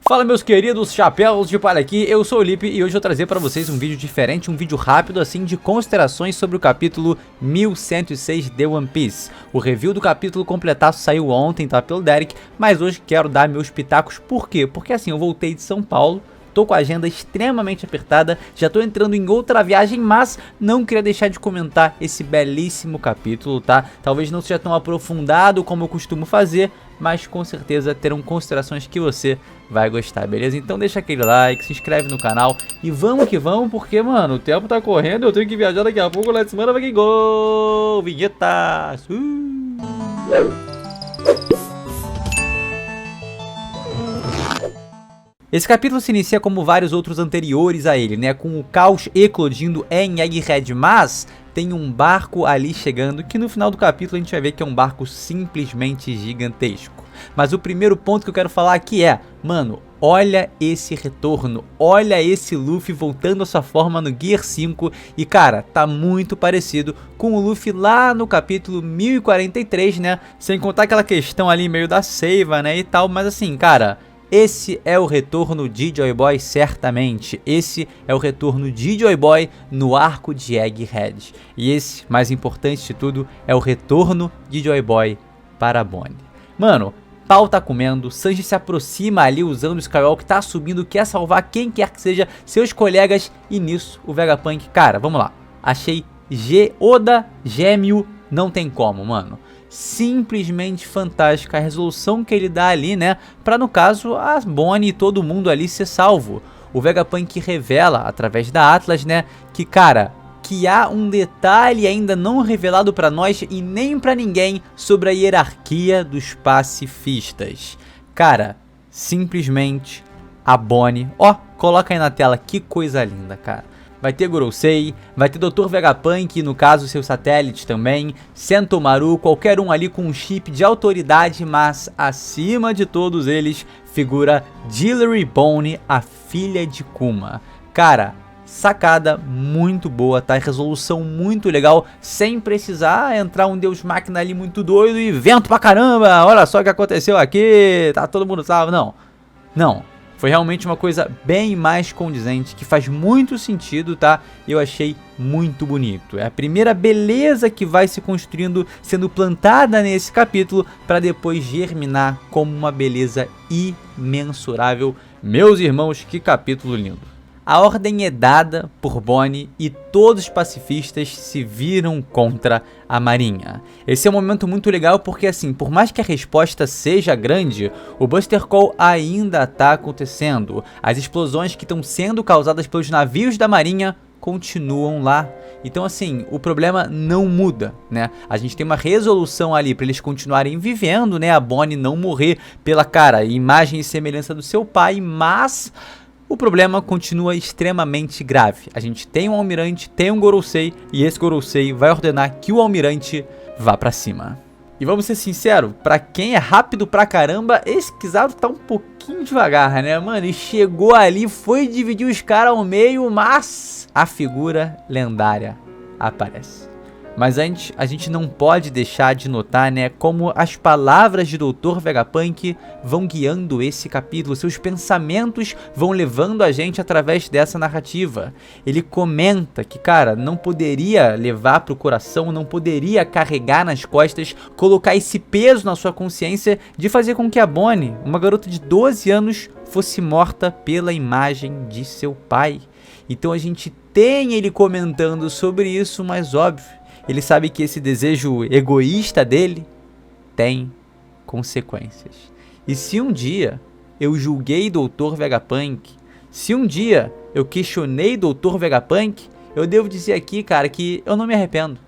Fala meus queridos chapéus de palha aqui, eu sou o Lipe e hoje eu vou trazer pra vocês um vídeo diferente, um vídeo rápido assim de considerações sobre o capítulo 1106 de One Piece. O review do capítulo completaço saiu ontem, tá, pelo Derek, mas hoje quero dar meus pitacos. Por quê? Porque assim, eu voltei de São Paulo, tô com a agenda extremamente apertada, já tô entrando em outra viagem, mas não queria deixar de comentar esse belíssimo capítulo, tá? Talvez não seja tão aprofundado como eu costumo fazer, mas com certeza terão considerações que você vai gostar, beleza? Então deixa aquele like, se inscreve no canal e vamos que vamos, porque, mano, o tempo tá correndo, eu tenho que viajar daqui a pouco, let's manda vai que gol! Vinhetas! Esse capítulo se inicia como vários outros anteriores a ele, né, com o caos eclodindo em Egghead, mas tem um barco ali chegando que no final do capítulo a gente vai ver que é um barco simplesmente gigantesco. Mas o primeiro ponto que eu quero falar aqui é, mano, olha esse retorno, olha esse Luffy voltando à sua forma no Gear 5 e cara, tá muito parecido com o Luffy lá no capítulo 1043, né, sem contar aquela questão ali meio da seiva, né, e tal, mas assim, cara, esse é o retorno de Joy Boy certamente, esse é o retorno de Joy Boy no arco de Egghead. E esse, mais importante de tudo, é o retorno de Joy Boy para Bonnie. Mano, pau tá comendo, Sanji se aproxima ali usando o Skywalker, tá subindo, quer salvar quem quer que seja, seus colegas, e nisso o Vegapunk, cara, vamos lá, achei Oda gêmeo, não tem como, mano. Simplesmente fantástica a resolução que ele dá ali, né, pra no caso a Bonnie e todo mundo ali ser salvo. O Vegapunk revela através da Atlas, né, que cara, que há um detalhe ainda não revelado pra nós e nem pra ninguém sobre a hierarquia dos pacifistas. Cara, simplesmente a Bonnie, ó, coloca aí na tela, que coisa linda, cara. Vai ter Gorosei, vai ter Dr. Vegapunk, no caso seus satélites também, Sentomaru, qualquer um ali com um chip de autoridade, mas acima de todos eles figura Jillery Bone, a filha de Kuma. Cara, sacada muito boa, tá? Resolução muito legal, sem precisar entrar um Deus Máquina ali muito doido e vento pra caramba, olha só o que aconteceu aqui, tá todo mundo salvo, não. Foi realmente uma coisa bem mais condizente, que faz muito sentido, tá? E eu achei muito bonito. É a primeira beleza que vai se construindo, sendo plantada nesse capítulo, para depois germinar como uma beleza imensurável. Meus irmãos, que capítulo lindo! A ordem é dada por Bonnie e todos os pacifistas se viram contra a marinha. Esse é um momento muito legal porque assim, por mais que a resposta seja grande, o Buster Call ainda está acontecendo. As explosões que estão sendo causadas pelos navios da marinha continuam lá. Então assim, o problema não muda, né? A gente tem uma resolução ali para eles continuarem vivendo, né? A Bonnie não morrer pela cara, imagem e semelhança do seu pai, mas o problema continua extremamente grave. A gente tem um almirante, tem um Gorosei, e esse Gorosei vai ordenar que o almirante vá pra cima. E vamos ser sinceros, pra quem é rápido pra caramba, esse Kizaru tá um pouquinho devagar, né, mano? E chegou ali, foi dividir os caras ao meio, mas a figura lendária aparece. Mas antes, a gente não pode deixar de notar, né, como as palavras de Dr. Vegapunk vão guiando esse capítulo, seus pensamentos vão levando a gente através dessa narrativa. Ele comenta que, cara, não poderia levar pro coração, não poderia carregar nas costas, colocar esse peso na sua consciência de fazer com que a Bonnie, uma garota de 12 anos, fosse morta pela imagem de seu pai. Então a gente tem ele comentando sobre isso, mas óbvio, ele sabe que esse desejo egoísta dele tem consequências. E se um dia eu julguei Dr. Vegapunk, se um dia eu questionei Dr. Vegapunk, eu devo dizer aqui, cara, que eu não me arrependo.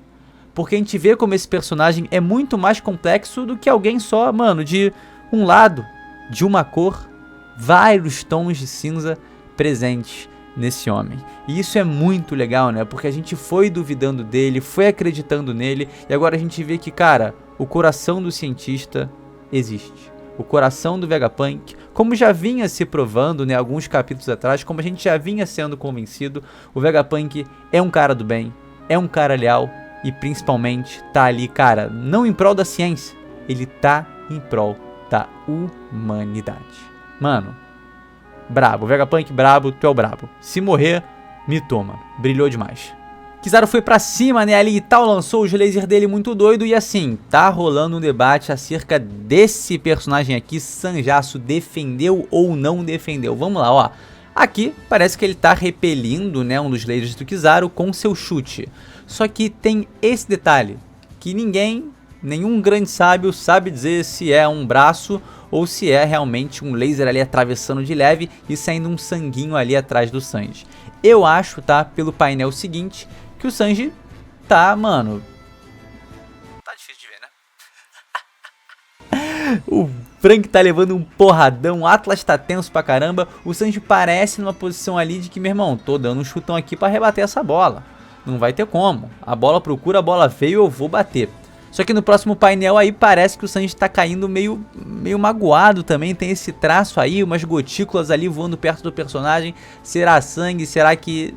Porque a gente vê como esse personagem é muito mais complexo do que alguém só, mano, de um lado, de uma cor, vários tons de cinza presentes nesse homem. E isso é muito legal, né? Porque a gente foi duvidando dele, foi acreditando nele, e agora a gente vê que, cara, o coração do cientista existe. O coração do Vegapunk, como já vinha se provando, né, alguns capítulos atrás, como a gente já vinha sendo convencido, o Vegapunk é um cara do bem, é um cara leal e principalmente tá ali, cara, não em prol da ciência, ele tá em prol da humanidade. Mano, brabo. Vegapunk, brabo, tu é o brabo. Se morrer, me toma. Brilhou demais. Kizaru foi pra cima, né, ali e tal, lançou os lasers dele muito doido e assim, tá rolando um debate acerca desse personagem aqui, Sanjaço defendeu ou não defendeu. Vamos lá, ó. Aqui parece que ele tá repelindo, né, um dos lasers do Kizaru com seu chute. Só que tem esse detalhe, que nenhum grande sábio sabe dizer se é um braço ou se é realmente um laser ali atravessando de leve e saindo um sanguinho ali atrás do Sanji. Eu acho, tá, pelo painel seguinte, que o Sanji tá, mano... Tá difícil de ver, né? O Frank tá levando um porradão, o Atlas tá tenso pra caramba. O Sanji parece numa posição ali de que, meu irmão, tô dando um chutão aqui pra rebater essa bola. Não vai ter como. A bola procura, a bola veio, eu vou bater. Só que no próximo painel aí parece que o Sanji tá caindo meio magoado também. Tem esse traço aí, umas gotículas ali voando perto do personagem. Será sangue? Será que...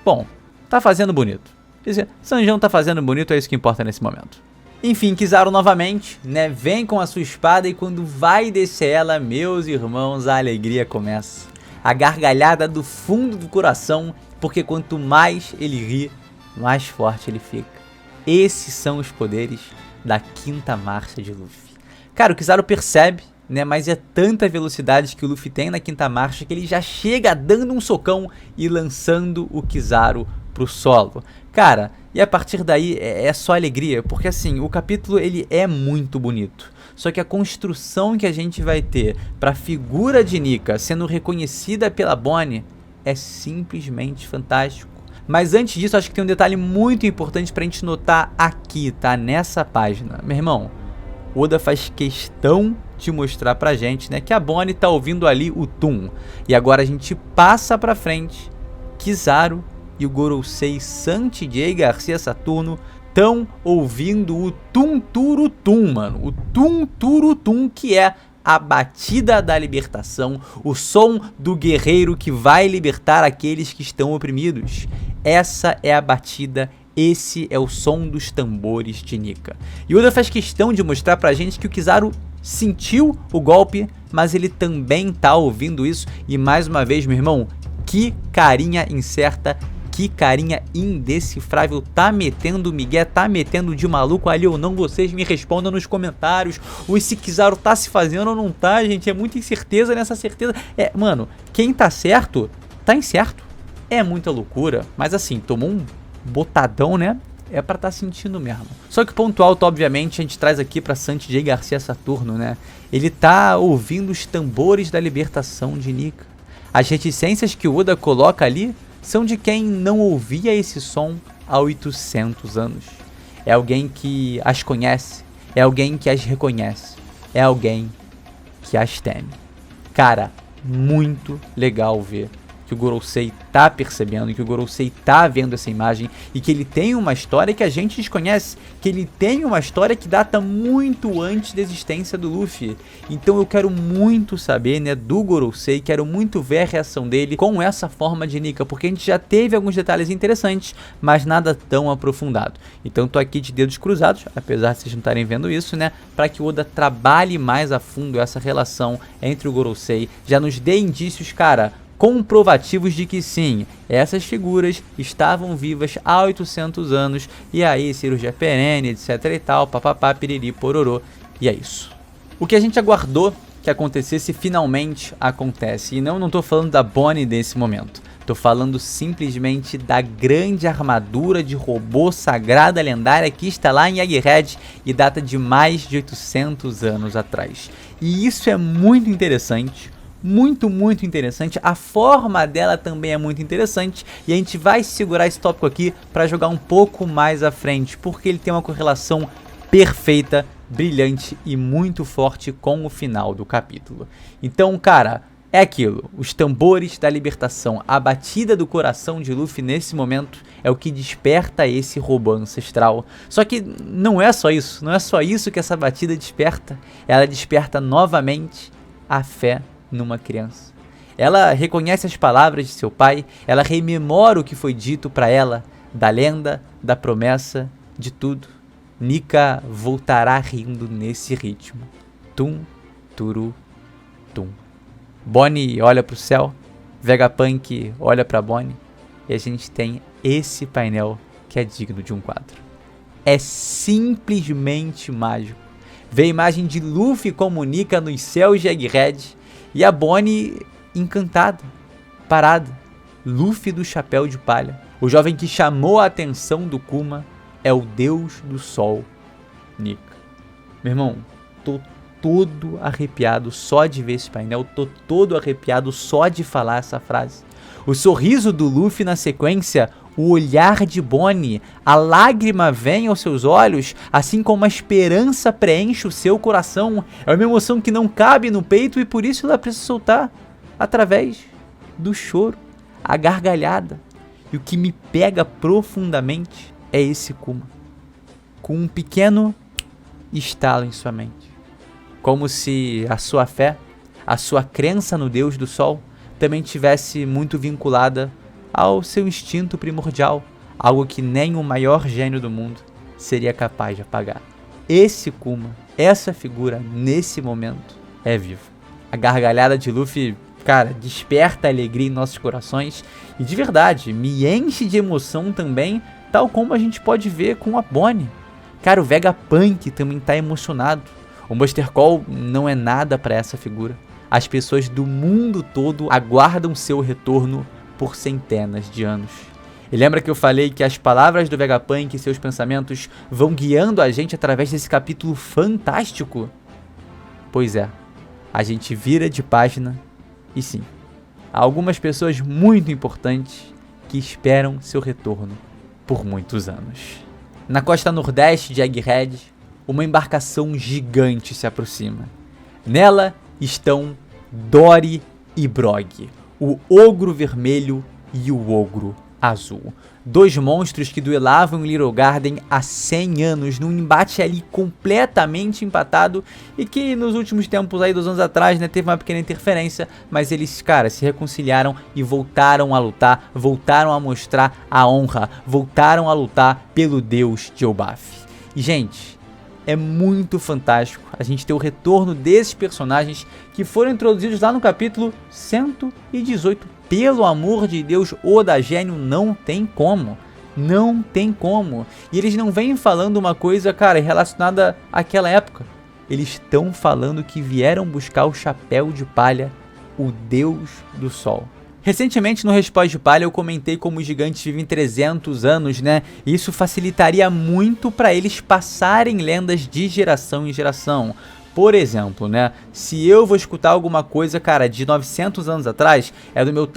Bom, tá fazendo bonito. Quer dizer, Sanjão tá fazendo bonito, é isso que importa nesse momento. Enfim, Kizaru novamente, né, vem com a sua espada e quando vai descer ela, meus irmãos, a alegria começa. A gargalhada do fundo do coração, porque quanto mais ele ri, mais forte ele fica. Esses são os poderes da quinta marcha de Luffy. Cara, o Kizaru percebe, né, mas é tanta velocidade que o Luffy tem na quinta marcha que ele já chega dando um socão e lançando o Kizaru pro solo. Cara, e a partir daí é só alegria, porque assim, o capítulo ele é muito bonito. Só que a construção que a gente vai ter pra figura de Nika sendo reconhecida pela Bonnie é simplesmente fantástico. Mas antes disso, acho que tem um detalhe muito importante pra gente notar aqui, tá? Nessa página. Meu irmão, Oda faz questão de mostrar pra gente, né, que a Bonnie tá ouvindo ali o Tum. E agora a gente passa pra frente, Kizaru e o Gorosei Santi Garcia Saturno estão ouvindo o Tum Turu Tum, mano. O Tum Turu Tum, que é a batida da libertação, o som do guerreiro que vai libertar aqueles que estão oprimidos. Essa é a batida, esse é o som dos tambores de Nika. E Oda faz questão de mostrar pra gente que o Kizaru sentiu o golpe, mas ele também tá ouvindo isso. E mais uma vez, meu irmão, que carinha incerta, que carinha indecifrável, tá metendo migué, tá metendo de maluco ali ou não? Vocês me respondam nos comentários. Ou esse Kizaru tá se fazendo ou não tá, gente? É muita incerteza nessa certeza. Mano, quem tá certo, tá incerto. É muita loucura, mas assim, tomou um botadão, né? É pra tá sentindo mesmo. Só que o ponto alto, obviamente, a gente traz aqui pra Santi Garcia Saturno, né? Ele tá ouvindo os tambores da libertação de Nika. As reticências que o Oda coloca ali são de quem não ouvia esse som há 800 anos. É alguém que as conhece, é alguém que as reconhece, é alguém que as teme. Cara, muito legal ver que o Gorosei tá percebendo, que o Gorosei tá vendo essa imagem e que ele tem uma história que a gente desconhece, que ele tem uma história que data muito antes da existência do Luffy. Então eu quero muito saber, né, do Gorosei, quero muito ver a reação dele com essa forma de Nika, porque a gente já teve alguns detalhes interessantes, mas nada tão aprofundado. Então tô aqui de dedos cruzados, apesar de vocês não estarem vendo isso, né, para que o Oda trabalhe mais a fundo essa relação entre o Gorosei, já nos dê indícios, cara, comprovativos de que sim, essas figuras estavam vivas há 800 anos, e aí cirurgia perene, etc e tal, papapá, piriri, pororô, e é isso. O que a gente aguardou que acontecesse finalmente acontece, e não tô falando da Bonnie nesse momento, tô falando simplesmente da grande armadura de robô sagrada lendária que está lá em Egghead e data de mais de 800 anos atrás. E isso é muito interessante. Muito interessante, a forma dela também é muito interessante e a gente vai segurar esse tópico aqui para jogar um pouco mais à frente, porque ele tem uma correlação perfeita, brilhante e muito forte com o final do capítulo. Então, cara, é aquilo, os tambores da libertação, a batida do coração de Luffy nesse momento é o que desperta esse robô ancestral. Só que não é só isso, não é só isso que essa batida desperta, ela desperta novamente a fé numa criança. Ela reconhece as palavras de seu pai, ela rememora o que foi dito para ela, da lenda, da promessa, de tudo. Nika voltará rindo nesse ritmo. Tum, turu, tum. Bonnie olha pro céu, Vegapunk olha pra Bonnie, e a gente tem esse painel que é digno de um quadro. É simplesmente mágico. Vê a imagem de Luffy comunica nos céus de Egghead e a Bonnie encantada, parada. Luffy do chapéu de palha, o jovem que chamou a atenção do Kuma, é o deus do sol, Nika. Meu irmão, tô todo arrepiado só de ver esse painel, tô todo arrepiado só de falar essa frase. O sorriso do Luffy na sequência, o olhar de Bonnie, a lágrima vem aos seus olhos, assim como a esperança preenche o seu coração. É uma emoção que não cabe no peito e por isso ela precisa soltar através do choro, a gargalhada. E o que me pega profundamente é esse Kuma, com um pequeno estalo em sua mente. Como se a sua fé, a sua crença no Deus do Sol, também tivesse muito vinculada ao seu instinto primordial, algo que nem o maior gênio do mundo seria capaz de apagar. Esse Kuma, essa figura, nesse momento, é vivo. A gargalhada de Luffy, cara, desperta alegria em nossos corações e de verdade, me enche de emoção também, tal como a gente pode ver com a Bonnie. Cara, o Vegapunk também tá emocionado. O Buster Call não é nada para essa figura. As pessoas do mundo todo aguardam seu retorno por centenas de anos. E lembra que eu falei que as palavras do Vegapunk e seus pensamentos vão guiando a gente através desse capítulo fantástico? Pois é, a gente vira de página e sim, há algumas pessoas muito importantes que esperam seu retorno por muitos anos. Na costa nordeste de Egghead, uma embarcação gigante se aproxima. Nela estão Dory e Brog, o ogro vermelho e o ogro azul. Dois monstros que duelavam em Little Garden há 100 anos, num embate ali completamente empatado e que nos últimos tempos, aí 2 anos atrás, né, teve uma pequena interferência, mas eles, cara, se reconciliaram e voltaram a lutar, voltaram a mostrar a honra, voltaram a lutar pelo deus de Elbaf. E, gente, é muito fantástico a gente ter o retorno desses personagens que foram introduzidos lá no capítulo 118. Pelo amor de Deus, Oda Gênio, não tem como. Não tem como. E eles não vêm falando uma coisa, cara, relacionada àquela época. Eles estão falando que vieram buscar o chapéu de palha, o deus do sol. Recentemente no Resposta de Palha eu comentei como os gigantes vivem 300 anos, né? E isso facilitaria muito para eles passarem lendas de geração em geração. Por exemplo, né, se eu vou escutar alguma coisa, cara, de 900 anos atrás, é do meu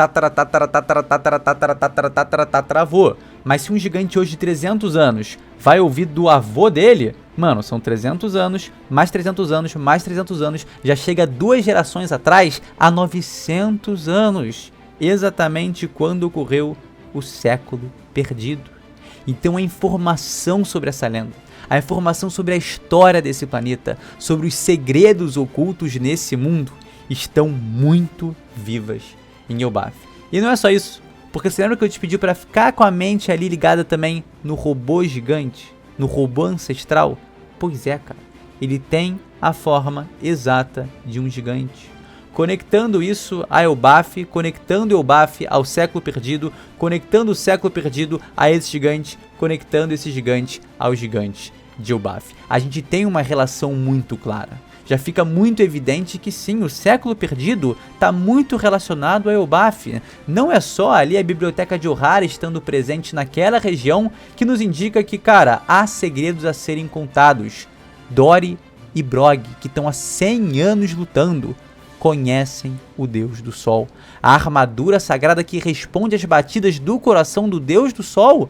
tataravô. Mas se um gigante hoje de 300 anos vai ouvir do avô dele, mano, são 300 anos, mais 300 anos, mais 300 anos, já chega 2 gerações atrás a 900 anos. Exatamente quando ocorreu o século perdido. Então a informação sobre essa lenda, a informação sobre a história desse planeta, sobre os segredos ocultos nesse mundo, estão muito vivas em Elbaf. E não é só isso, porque você lembra que eu te pedi para ficar com a mente ali ligada também no robô gigante, no robô ancestral? Pois é, cara, ele tem a forma exata de um gigante. Conectando isso a Elbaf, conectando Elbaf ao século perdido, conectando o século perdido a esse gigante, conectando esse gigante ao gigante de Elbaf. A gente tem uma relação muito clara. Já fica muito evidente que sim, o século perdido está muito relacionado a Elbaf. Não é só ali a biblioteca de Ohara estando presente naquela região que nos indica que, cara, há segredos a serem contados. Dory e Brog, que estão há 100 anos lutando, conhecem o Deus do Sol. A armadura sagrada que responde às batidas do coração do Deus do Sol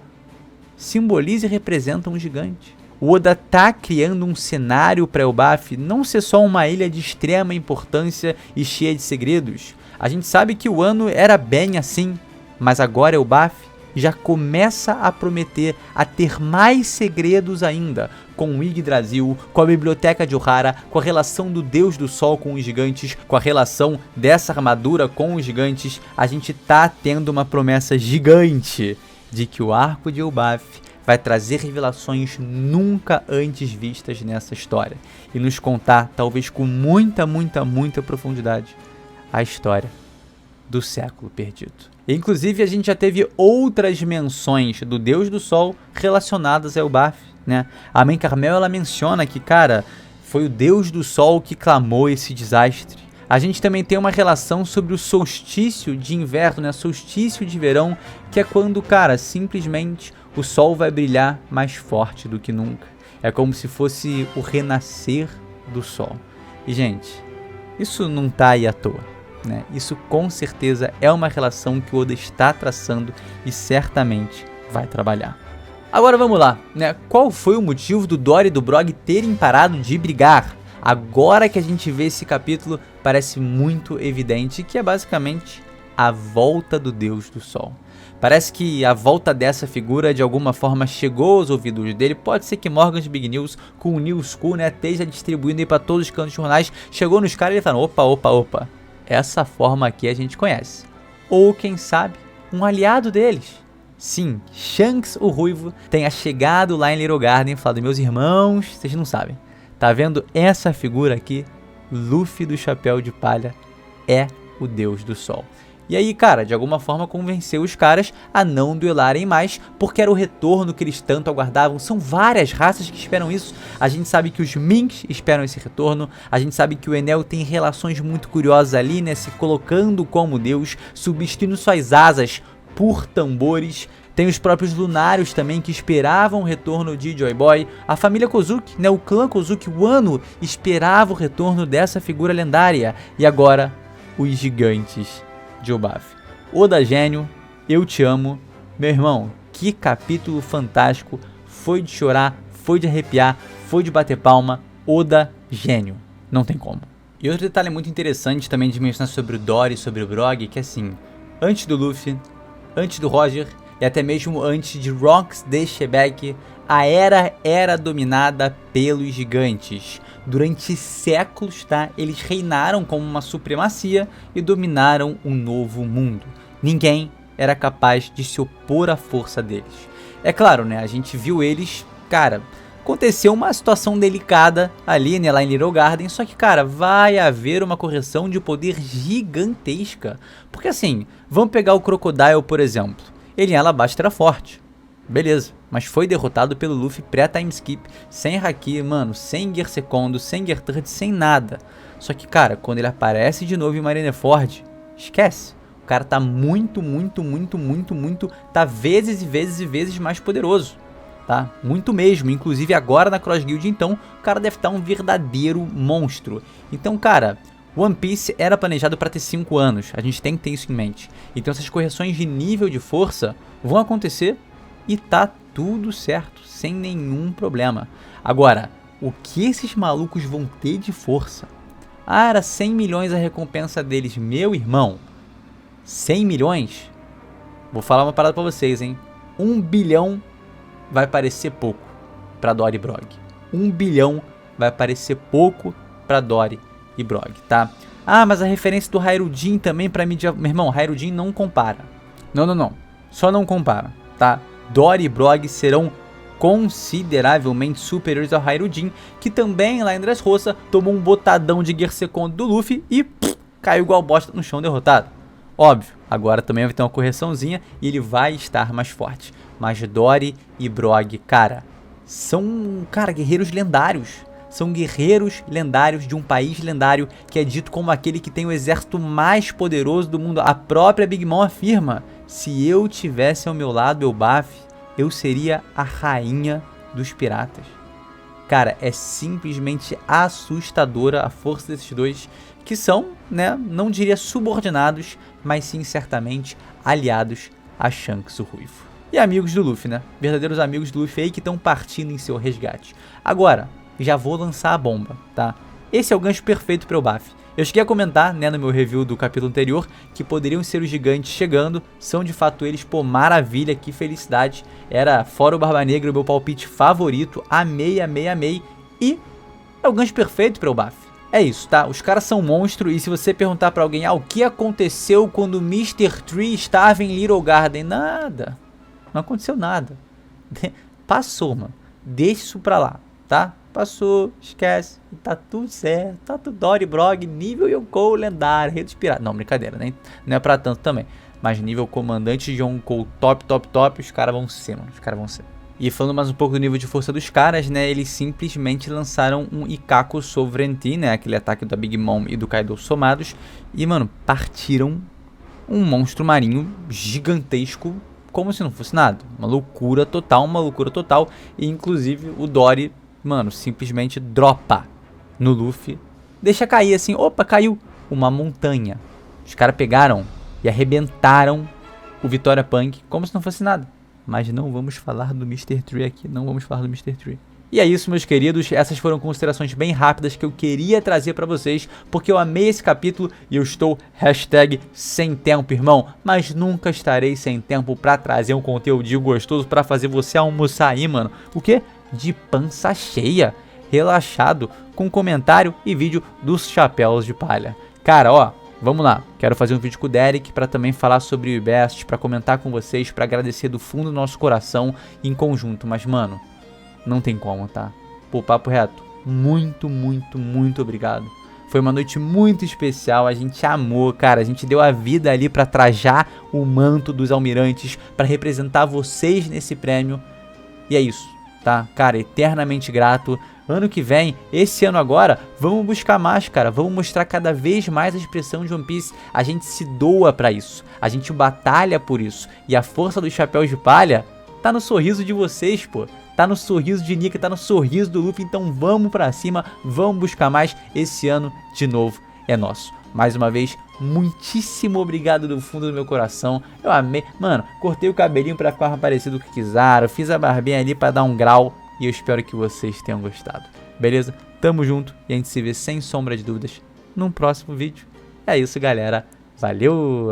simboliza e representa um gigante. O Oda tá criando um cenário para Elbaf não ser só uma ilha de extrema importância e cheia de segredos. A gente sabe que o ano era bem assim, mas agora Elbaf já começa a prometer a ter mais segredos ainda, com o Yggdrasil, com a biblioteca de Ohara, com a relação do Deus do Sol com os gigantes, com a relação dessa armadura com os gigantes. A gente tá tendo uma promessa gigante de que o arco de Elbaf vai trazer revelações nunca antes vistas nessa história e nos contar, talvez com muita profundidade, a história do século perdido. Inclusive, a gente já teve outras menções do Deus do Sol relacionadas a Elbaf, né? A Mãe Carmel, ela menciona que, cara, foi o Deus do Sol que clamou esse desastre. A gente também tem uma relação sobre o solstício de inverno, né? Solstício de verão, que é quando, cara, simplesmente o Sol vai brilhar mais forte do que nunca. É como se fosse o renascer do Sol. E, gente, isso não tá aí à toa, né? Isso com certeza é uma relação que o Oda está traçando e certamente vai trabalhar. Agora vamos lá, né? Qual foi o motivo do Dory e do Brog terem parado de brigar? Agora que a gente vê esse capítulo, parece muito evidente que é basicamente a volta do Deus do Sol. Parece que a volta dessa figura de alguma forma chegou aos ouvidos dele. Pode ser que Morgan's Big News com o New School, né, esteja distribuindo aí para todos os cantos de jornais. Chegou nos caras e ele falou: opa, essa forma aqui a gente conhece. Ou quem sabe, um aliado deles. Sim, Shanks o Ruivo tenha chegado lá em Little Garden e falado: meus irmãos, vocês não sabem. Tá vendo essa figura aqui? Luffy do Chapéu de Palha é o Deus do Sol. E aí, cara, de alguma forma convenceu os caras a não duelarem mais, porque era o retorno que eles tanto aguardavam. São várias raças que esperam isso. A gente sabe que os Minks esperam esse retorno. A gente sabe que o Enel tem relações muito curiosas ali, né? Se colocando como Deus, substituindo suas asas por tambores. Tem os próprios Lunários também que esperavam o retorno de Joy Boy. A família Kozuki, né, o clã Kozuki, o Wano, esperava o retorno dessa figura lendária. E agora, os gigantes de Elbaf. Oda gênio, eu te amo. Meu irmão, que capítulo fantástico. Foi de chorar, foi de arrepiar, foi de bater palma. Oda gênio. Não tem como. E outro detalhe muito interessante também de mencionar sobre o Dory e sobre o Brog, que assim, antes do Luffy, antes do Roger e até mesmo antes de Rocks de Shebeck, a era dominada pelos gigantes. Durante séculos, tá? Eles reinaram como uma supremacia e dominaram um novo mundo. Ninguém era capaz de se opor à força deles. É claro, né? A gente viu eles, cara, aconteceu uma situação delicada ali, né, lá em Little Garden, só que, cara, vai haver uma correção de poder gigantesca. Porque assim, vamos pegar o Crocodile, por exemplo. Ele em Alabasta era forte, beleza, mas foi derrotado pelo Luffy pré-timeskip, sem Haki, mano, sem Gear Secondo, sem Gear Third, sem nada. Só que, cara, quando ele aparece de novo em Marineford, esquece. O cara tá muito, tá vezes e vezes mais poderoso, tá? Muito mesmo, inclusive agora na Cross Guild, então, o cara deve estar um verdadeiro monstro. Então, cara, One Piece era planejado para ter 5 anos, a gente tem que ter isso em mente. Então essas correções de nível de força vão acontecer e tá tudo certo, sem nenhum problema. Agora, o que esses malucos vão ter de força? Ah, era 100 milhões a recompensa deles, meu irmão. 100 milhões? Vou falar uma parada pra vocês, hein. 1 bilhão vai parecer pouco pra Dory e Brog. 1 bilhão vai parecer pouco pra Dory e Brog, tá? Ah, mas a referência do Hairudin também pra mídia... Meu irmão, Hairudin não compara. Não. Só não compara, tá? Dory e Brog serão consideravelmente superiores ao Hairudin, que também lá em Dressrosa tomou um botadão de Gear Second do Luffy e caiu igual bosta no chão derrotado. Óbvio, agora também vai ter uma correçãozinha e ele vai estar mais forte. Mas Dory e Brog, cara, são, cara, guerreiros lendários. São guerreiros lendários de um país lendário que é dito como aquele que tem o exército mais poderoso do mundo. A própria Big Mom afirma: se eu tivesse ao meu lado Elbaf, eu seria a rainha dos piratas. Cara, é simplesmente assustadora a força desses dois, que são, né, não diria subordinados, mas sim certamente aliados a Shanks o Ruivo. E amigos do Luffy, né? Verdadeiros amigos do Luffy aí que estão partindo em seu resgate. Agora, já vou lançar a bomba, tá? Esse é o gancho perfeito para o Elbaf. Eu cheguei a comentar, né, no meu review do capítulo anterior, que poderiam ser os gigantes chegando. São de fato eles, pô, maravilha, que felicidade. Era, fora o Barba Negra, o meu palpite favorito. Amei. E é o gancho perfeito para o Elbaf. É isso, tá? Os caras são monstros. E se você perguntar pra alguém, o que aconteceu quando o Mr. Tree estava em Little Garden? Nada. Não aconteceu nada. Passou, mano. Deixa isso pra lá. tá? Passou, esquece, tá tudo certo, tá tudo Dory Brog, nível Yonkou lendário, Rei dos Piratas. Não, brincadeira, nem, não é pra tanto também. Mas nível comandante de Yonkou top, os caras vão ser, mano, os caras vão ser. E falando mais um pouco do nível de força dos caras, né, eles simplesmente lançaram um Ikkaku Sovereignty, né, aquele ataque da Big Mom e do Kaido somados, e, mano, partiram um monstro marinho gigantesco, como se não fosse nada. Uma loucura total, e inclusive o Dory, mano, simplesmente dropa no Luffy, deixa cair assim, opa, caiu uma montanha. Os caras pegaram e arrebentaram o Vitória Punk como se não fosse nada. Mas não vamos falar do Mr. Tree aqui, não vamos falar do Mr. Tree. E é isso, meus queridos, essas foram considerações bem rápidas que eu queria trazer pra vocês, porque eu amei esse capítulo e eu estou sem tempo, irmão, mas nunca estarei sem tempo pra trazer um conteúdo gostoso pra fazer você almoçar aí, mano. O quê? De pança cheia, relaxado, com comentário e vídeo dos chapéus de palha. Cara, ó, vamos lá, quero fazer um vídeo com o Derek para também falar sobre o Best, para comentar com vocês, para agradecer do fundo do nosso coração em conjunto, mas mano, não tem como, tá? Pô, papo reto, muito obrigado. Foi uma noite muito especial, a gente amou, cara, a gente deu a vida ali para trajar o manto dos almirantes, para representar vocês nesse prêmio, e é isso, tá? Cara, eternamente grato. Ano que vem, esse ano agora, vamos buscar mais, cara, vamos mostrar cada vez mais a expressão de One Piece, a gente se doa pra isso, a gente batalha por isso, e a força dos chapéus de palha tá no sorriso de vocês, pô, tá no sorriso de Nika, tá no sorriso do Luffy, então vamos pra cima, vamos buscar mais, esse ano, de novo, é nosso. Mais uma vez, muitíssimo obrigado do fundo do meu coração, eu amei, mano, cortei o cabelinho pra ficar mais parecido com o Kizaru, fiz a barbinha ali pra dar um grau, e eu espero que vocês tenham gostado. Beleza? Tamo junto e a gente se vê sem sombra de dúvidas num próximo vídeo. É isso, galera. Valeu!